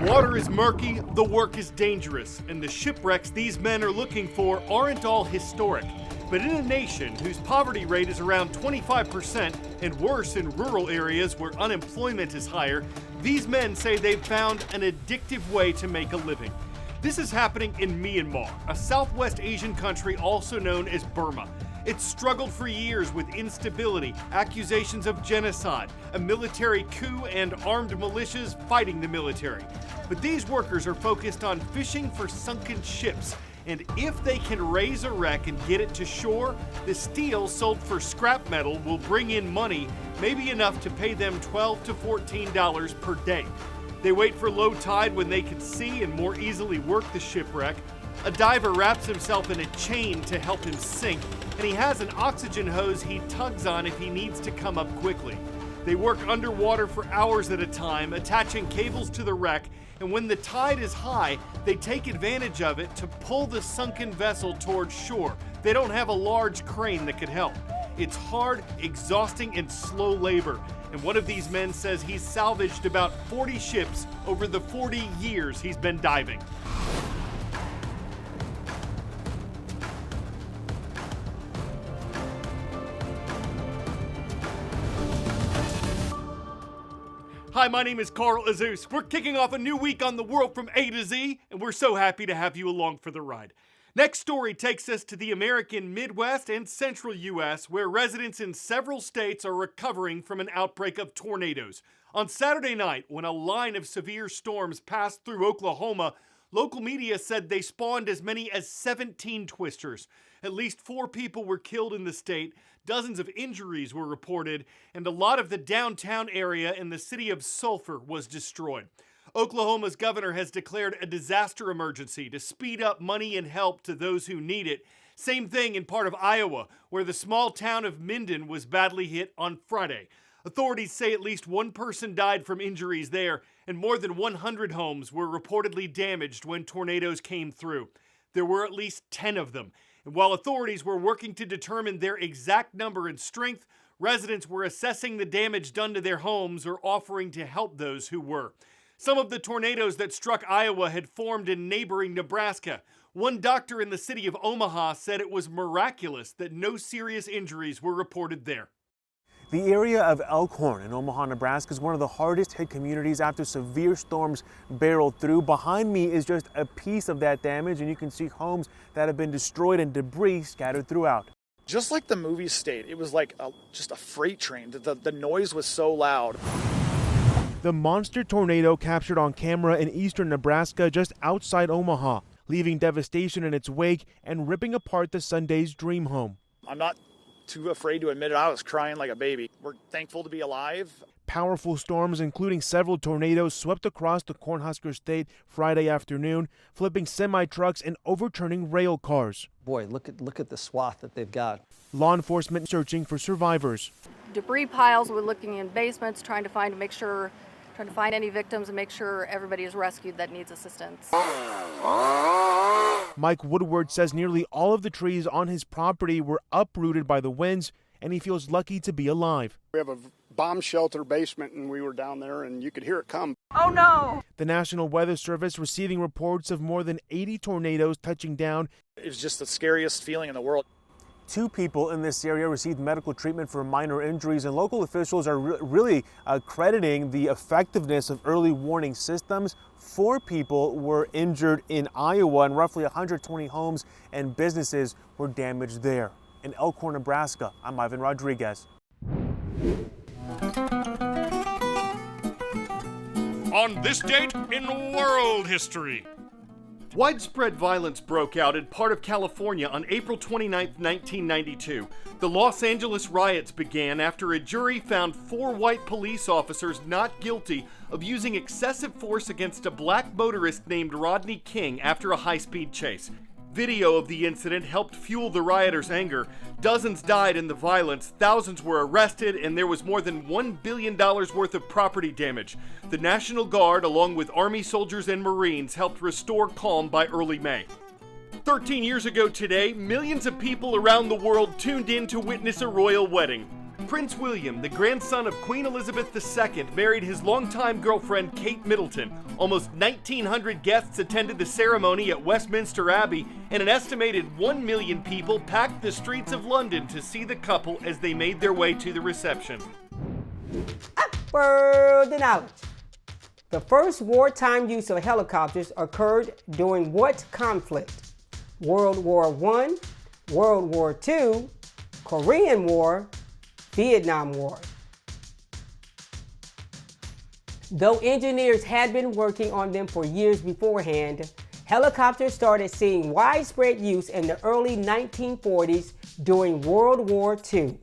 water is murky, the work is dangerous, and the shipwrecks these men are looking for aren't all historic. But in a nation whose poverty rate is around 25% and worse in rural areas where unemployment is higher, these men say they've found an addictive way to make a living. This is happening in Myanmar, a Southwest Asian country also known as Burma. It's struggled for years with instability, accusations of genocide, a military coup, and armed militias fighting the military. But these workers are focused on fishing for sunken ships, and if they can raise a wreck and get it to shore, the steel sold for scrap metal will bring in money, maybe enough to pay them $12 to $14 per day. They wait for low tide when they can see and more easily work the shipwreck. A diver wraps himself in a chain to help him sink, and he has an oxygen hose he tugs on if he needs to come up quickly. They work underwater for hours at a time, attaching cables to the wreck, and when the tide is high, they take advantage of it to pull the sunken vessel towards shore. They don't have a large crane that could help. It's hard, exhausting, and slow labor. And one of these men says he's salvaged about 40 ships over the 40 years he's been diving. Hi, my name is Azuz. We're kicking off a new week on the world from A to Z, and we're so happy to have you along for the ride. Next story takes us to the American Midwest and Central U.S., where residents in several states are recovering from an outbreak of tornadoes. On Saturday night, when a line of severe storms passed through Oklahoma, local media said they spawned as many as 17 twisters. At least 4 people were killed in the state, dozens of injuries were reported, and a lot of the downtown area in the city of Sulphur was destroyed. Oklahoma's governor has declared a disaster emergency to speed up money and help to those who need it. Same thing in part of Iowa, where the small town of Minden was badly hit on Friday. Authorities say at least 1 person died from injuries there, and more than 100 homes were reportedly damaged when tornadoes came through. There were at least 10 of them. And while authorities were working to determine their exact number and strength, residents were assessing the damage done to their homes or offering to help those who were. Some of the tornadoes that struck Iowa had formed in neighboring Nebraska. One doctor in the city of Omaha said it was miraculous that no serious injuries were reported there. The area of Elkhorn in Omaha, Nebraska is one of the hardest hit communities after severe storms barreled through. Behind me is just a piece of that damage, and you can see homes that have been destroyed and debris scattered throughout. Just like the movie state, it was like just a freight train. The noise was so loud. The monster tornado captured on camera in eastern Nebraska just outside Omaha, leaving devastation in its wake and ripping apart the Sunday's dream home. I'm not too afraid to admit it. I was crying like a baby. We're thankful to be alive. Powerful storms, including several tornadoes, swept across the Cornhusker State Friday afternoon, flipping semi-trucks and overturning rail cars. Boy, look at the swath that they've got. Law enforcement searching for survivors. Debris piles, we're looking in basements, trying to find any victims and make sure everybody is rescued that needs assistance. Mike Woodward says nearly all of the trees on his property were uprooted by the winds, and he feels lucky to be alive. We have a bomb shelter basement, and we were down there, and you could hear it come. Oh no! The National Weather Service receiving reports of more than 80 tornadoes touching down. It was just the scariest feeling in the world. 2 people in this area received medical treatment for minor injuries, and local officials are really crediting the effectiveness of early warning systems. 4 people were injured in Iowa, and roughly 120 homes and businesses were damaged there. In Elkhorn, Nebraska, I'm Ivan Rodriguez. On this date in world history. Widespread violence broke out in part of California on April 29, 1992. The Los Angeles riots began after a jury found 4 white police officers not guilty of using excessive force against a black motorist named Rodney King after a high-speed chase. Video of the incident helped fuel the rioters' anger. Dozens died in the violence, thousands were arrested, and there was more than $1 billion worth of property damage. The National Guard, along with Army soldiers and Marines, helped restore calm by early May. 13 years ago today, millions of people around the world tuned in to witness a royal wedding. Prince William, the grandson of Queen Elizabeth II, married his longtime girlfriend Kate Middleton. Almost 1,900 guests attended the ceremony at Westminster Abbey, and an estimated 1 million people packed the streets of London to see the couple as they made their way to the reception. Upward the knowledge. The first wartime use of helicopters occurred during what conflict? World War I, World War II, Korean War, Vietnam War. Though engineers had been working on them for years beforehand, helicopters started seeing widespread use in the early 1940s during World War II.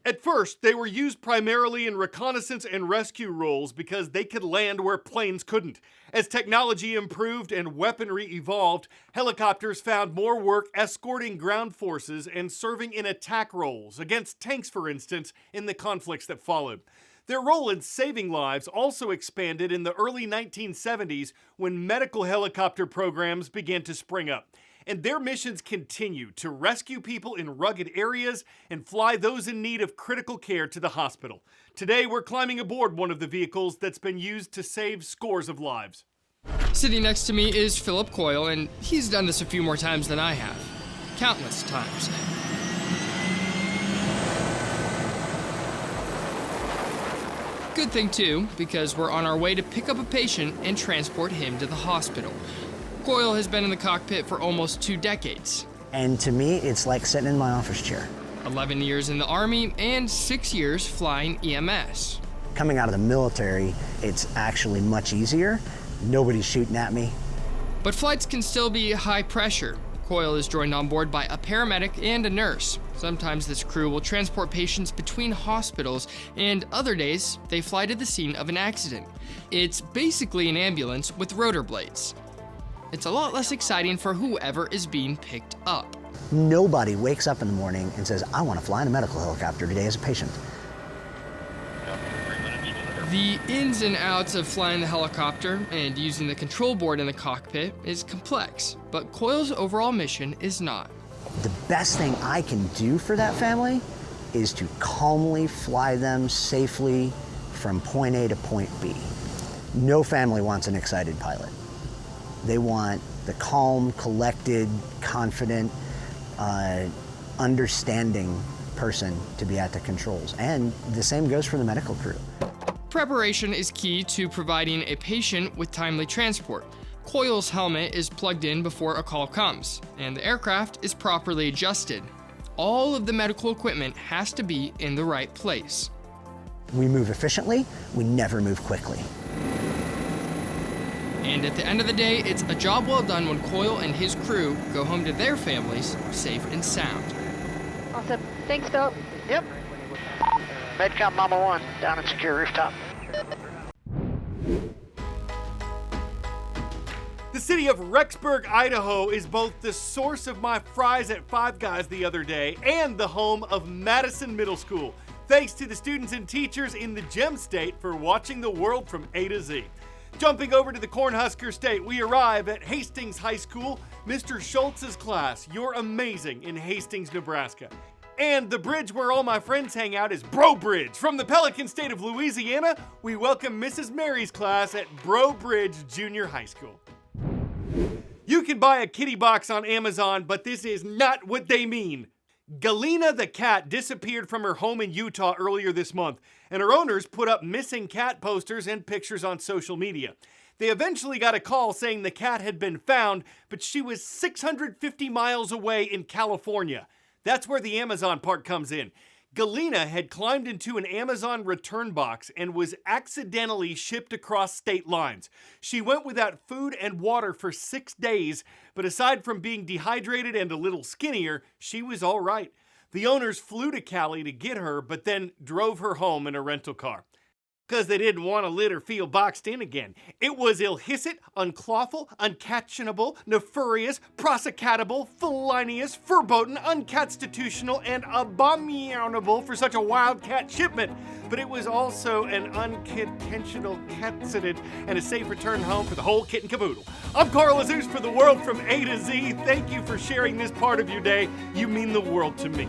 At first, they were used primarily in reconnaissance and rescue roles because they could land where planes couldn't. As technology improved and weaponry evolved, helicopters found more work escorting ground forces and serving in attack roles, against tanks for instance, in the conflicts that followed. Their role in saving lives also expanded in the early 1970s when medical helicopter programs began to spring up. And their missions continue to rescue people in rugged areas and fly those in need of critical care to the hospital. Today, we're climbing aboard one of the vehicles that's been used to save scores of lives. Sitting next to me is Philip Coyle, and he's done this a few more times than I have. Countless times. Good thing, too, because we're on our way to pick up a patient and transport him to the hospital. Coyle has been in the cockpit for almost 2 decades. And to me, it's like sitting in my office chair. 11 years in the Army and 6 years flying EMS. Coming out of the military, it's actually much easier. Nobody's shooting at me. But flights can still be high pressure. Coyle is joined on board by a paramedic and a nurse. Sometimes this crew will transport patients between hospitals, and other days, they fly to the scene of an accident. It's basically an ambulance with rotor blades. It's a lot less exciting for whoever is being picked up. Nobody wakes up in the morning and says, I want to fly in a medical helicopter today as a patient. The ins and outs of flying the helicopter and using the control board in the cockpit is complex, but Coyle's overall mission is not. The best thing I can do for that family is to calmly fly them safely from point A to point B. No family wants an excited pilot. They want the calm, collected, confident, understanding person to be at the controls. And the same goes for the medical crew. Preparation is key to providing a patient with timely transport. Coyle's helmet is plugged in before a call comes, and the aircraft is properly adjusted. All of the medical equipment has to be in the right place. We move efficiently, we never move quickly. And at the end of the day, it's a job well done when Coyle and his crew go home to their families safe and sound. Awesome. Thanks, Phil. Yep. Medcom Mama 1, down at secure rooftop. The city of Rexburg, Idaho is both the source of my fries at Five Guys the other day and the home of Madison Middle School. Thanks to the students and teachers in the Gem State for watching the world from A to Z. Jumping over to the Cornhusker State, we arrive at Hastings High School. Mr. Schultz's class, you're amazing in Hastings, Nebraska. And the bridge where all my friends hang out is Bro Bridge. From the Pelican State of Louisiana, we welcome Mrs. Mary's class at Bro Bridge Junior High School. You can buy a kitty box on Amazon, but this is not what they mean. Galena the cat disappeared from her home in Utah earlier this month, and her owners put up missing cat posters and pictures on social media. They eventually got a call saying the cat had been found, but she was 650 miles away in California. That's where the Amazon part comes in. Galena had climbed into an Amazon return box and was accidentally shipped across state lines. She went without food and water for 6 days, but aside from being dehydrated and a little skinnier, she was all right. The owners flew to Cali to get her, but then drove her home in a rental car. Because they didn't want to let her feel boxed in again. It was illicit, unclawful, uncatchenable, nefarious, prosecatable, felonious, verboten, unconstitutional, and abominable for such a wildcat shipment. But it was also an unintentional accident and a safe return home for the whole kit and caboodle. I'm Carl Azuz for The World from A to Z. Thank you for sharing this part of your day. You mean the world to me.